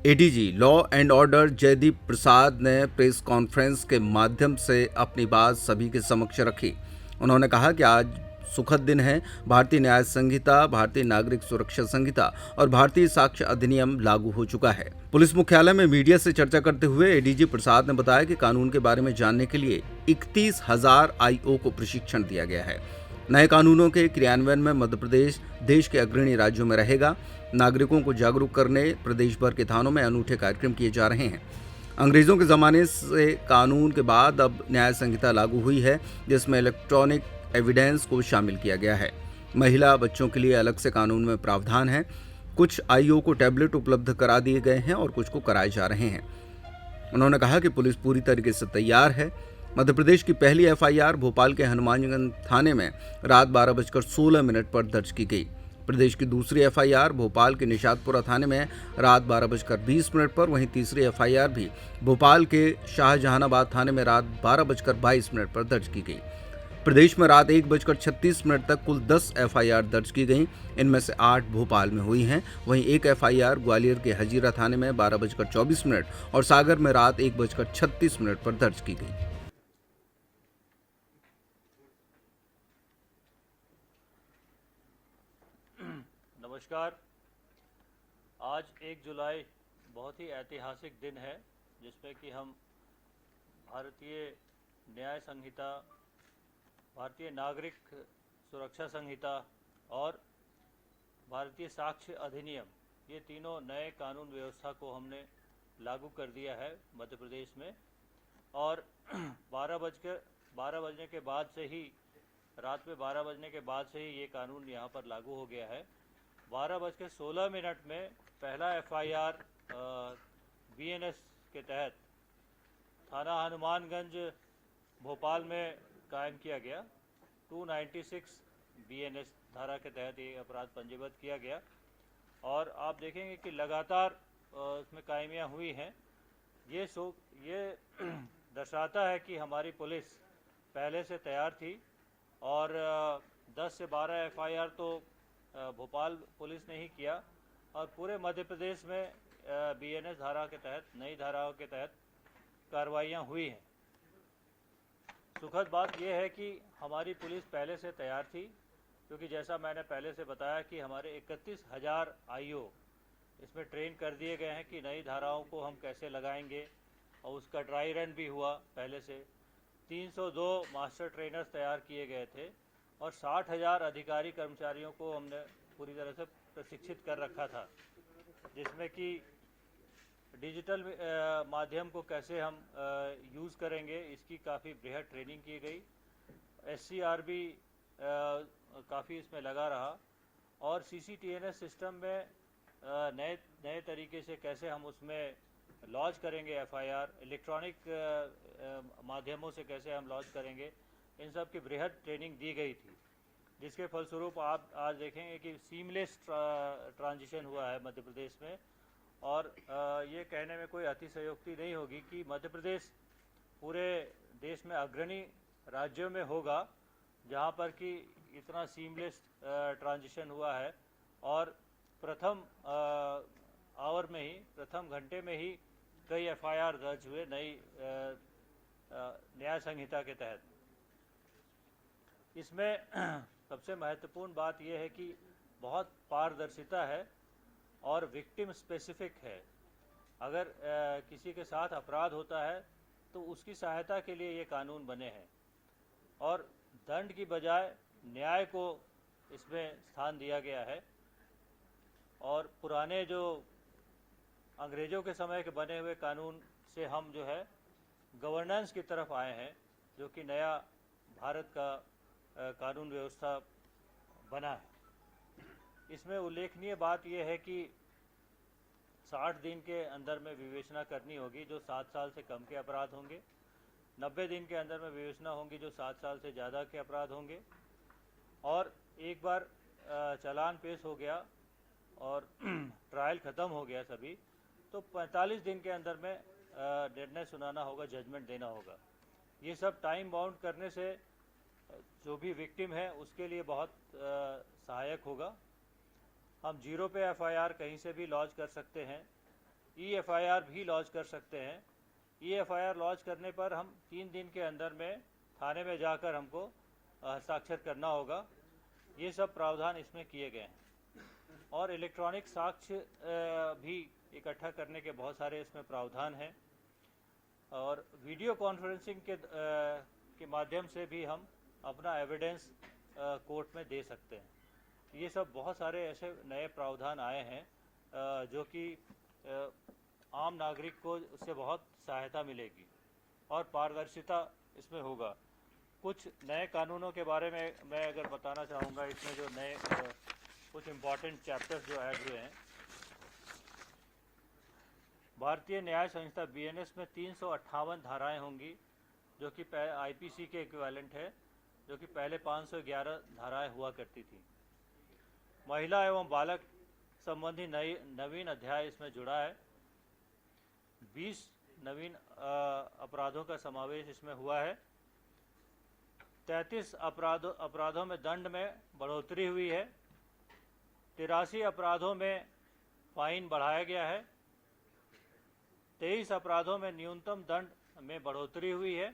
ADG law and order Jaideep Prasad ने press conference के माध्यम से अपनी बात सभी के समक्ष रखी। उन्होंने कहा कि आज सुखद दिन है। भारतीय न्याय संहिता, भारतीय नागरिक सुरक्षा संहिता और भारतीय साक्ष्य अधिनियम लागू हो चुका है। पुलिस मुख्यालय में मीडिया से चर्चा करते हुए एडीजी प्रसाद ने बताया कि कानून के बारे में जानने के लिए 31,000 आईओ को प्रशिक्षण दिया गया है। नए कानूनों के क्रियान्वयन में मध्य प्रदेश देश के अग्रणी राज्यों में रहेगा। नागरिकों को जागरूक करने प्रदेश भर के थानों में अनूठे कार्यक्रम किए जा रहे हैं। अंग्रेजों के जमाने से कानून के बाद अब न्याय संहिता लागू हुई है, जिसमें इलेक्ट्रॉनिक एविडेंस को शामिल किया गया है। महिला बच्चों के लिए अलग से कानून में प्रावधान है। कुछ आईओ को टैबलेट उपलब्ध करा दिए गए हैं और कुछ को कराए जा रहे हैं। उन्होंने कहा कि पुलिस पूरी तरीके से तैयार है। मध्य प्रदेश की पहली एफआईआर भोपाल के हनुमानगंज थाने में रात 12:16 पर दर्ज की गई। प्रदेश की दूसरी एफआईआर भोपाल के निशातपुरा थाने में रात 12:20 पर, वहीं तीसरी एफआईआर भी भोपाल के शाहजहानाबाद थाने में रात 12:22 पर दर्ज की गई। प्रदेश में रात 1:36 तक कुल 10 एफआईआर दर्ज की गईं। इनमें से 8 भोपाल में हुई हैं। वहीं एक एफआईआर ग्वालियर के हजीरा थाने में 12:24 और सागर में रात 1:36 पर दर्ज की गई। नमस्कार। आज 1 जुलाई बहुत ही ऐतिहासिक दिन है, जिसमें कि हम भारतीय न्याय संहिता, भारतीय नागरिक सुरक्षा संहिता और भारतीय साक्ष्य अधिनियम, ये तीनों नए कानून व्यवस्था को हमने लागू कर दिया है मध्य प्रदेश में। और 12 बजने के बाद से ही, रात में 12 बजने के बाद से ही ये कानून यहाँ पर लागू हो गया है। 12:16 में पहला एफआईआर बीएनएस के तहत थाना हनुमानगंज भोपाल में कायम किया गया। 296 बीएनएस धारा के तहत ये अपराध पंजीबद्ध किया गया और आप देखेंगे कि लगातार इसमें कायमियाँ हुई हैं। ये दर्शाता है कि हमारी पुलिस पहले से तैयार थी और 10 से 12 एफआईआर तो भोपाल पुलिस ने ही किया और पूरे मध्य प्रदेश में बीएनएस धारा के तहत, नई धाराओं के तहत कार्रवाइयाँ हुई हैं। सुखद बात यह है कि हमारी पुलिस पहले से तैयार थी, क्योंकि जैसा मैंने पहले से बताया कि हमारे 31,000 आईओ इसमें ट्रेन कर दिए गए हैं कि नई धाराओं को हम कैसे लगाएंगे, और उसका ड्राई रन भी हुआ पहले से। 302 मास्टर ट्रेनर्स तैयार किए गए थे और 60,000 अधिकारी कर्मचारियों को हमने पूरी तरह से प्रशिक्षित कर रखा था, जिसमें कि डिजिटल माध्यम को कैसे हम यूज़ करेंगे, इसकी काफ़ी बृहद ट्रेनिंग की गई। एससीआर भी काफ़ी इसमें लगा रहा और सीसीटीएनएस सिस्टम में नए तरीके से कैसे हम उसमें लॉन्च करेंगे एफआईआर, इलेक्ट्रॉनिक माध्यमों से कैसे हम लॉन्च करेंगे, इन सब की बृहद ट्रेनिंग दी गई थी, जिसके फलस्वरूप आप आज देखेंगे कि सीमलेस ट्रांजिशन हुआ है मध्य प्रदेश में। और ये कहने में कोई अतिशयोक्ति नहीं होगी कि मध्य प्रदेश पूरे देश में अग्रणी राज्यों में होगा जहां पर कि इतना सीमलेस ट्रांजिशन हुआ है और प्रथम आवर में ही, प्रथम घंटे में ही कई एफआईआर दर्ज हुए नई न्याय संहिता के तहत। इसमें सबसे महत्वपूर्ण बात यह है कि बहुत पारदर्शिता है और विक्टिम स्पेसिफिक है। अगर किसी के साथ अपराध होता है तो उसकी सहायता के लिए ये कानून बने हैं और दंड की बजाय न्याय को इसमें स्थान दिया गया है। और पुराने जो अंग्रेज़ों के समय के बने हुए कानून से हम जो है गवर्नेंस की तरफ आए हैं, जो कि नया भारत का कानून व्यवस्था बना है। इसमें उल्लेखनीय बात यह है कि 60 दिन के अंदर में विवेचना करनी होगी जो 7 साल से कम के अपराध होंगे, 90 दिन के अंदर में विवेचना होगी जो 7 साल से ज़्यादा के अपराध होंगे, और एक बार चालान पेश हो गया और ट्रायल ख़त्म हो गया सभी, तो 45 दिन के अंदर में निर्णय सुनाना होगा, जजमेंट देना होगा। ये सब टाइम बाउंड करने से जो भी विक्टिम है उसके लिए बहुत सहायक होगा। हम 0 पे एफआईआर कहीं से भी लॉन्च कर सकते हैं। EFIR भी लॉन्च कर सकते हैं। EFIR लॉन्च करने पर हम 3 दिन के अंदर में थाने में जाकर हमको हस्ताक्षर करना होगा। ये सब प्रावधान इसमें किए गए हैं। और इलेक्ट्रॉनिक साक्ष्य भी इकट्ठा करने के बहुत सारे इसमें प्रावधान हैं। और वीडियो कॉन्फ्रेंसिंग के माध्यम से भी हम अपना एविडेंस कोर्ट में दे सकते हैं। ये सब बहुत सारे ऐसे नए प्रावधान आए हैं जो कि आम नागरिक को उससे बहुत सहायता मिलेगी और पारदर्शिता इसमें होगा। कुछ नए कानूनों के बारे में मैं अगर बताना चाहूँगा, इसमें जो नए कुछ इम्पॉर्टेंट चैप्टर्स जो ऐड हुए हैं। भारतीय न्याय संहिता BNS में 358 धाराएं होंगी, जो कि IPC के इक्विवेलेंट है, जो कि पहले 511 धाराएं हुआ करती थी। महिला एवं बालक संबंधी नवीन अध्याय इसमें जुड़ा है। 20 नवीन अपराधों का समावेश इसमें हुआ है। 33 अपराधों में दंड में बढ़ोतरी हुई है। 83 अपराधों में फाइन बढ़ाया गया है। 23 अपराधों में न्यूनतम दंड में बढ़ोतरी हुई है।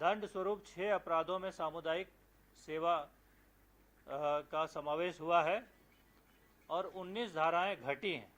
दंड स्वरूप 6 अपराधों में सामुदायिक सेवा का समावेश हुआ है और 19 धाराएं घटी हैं।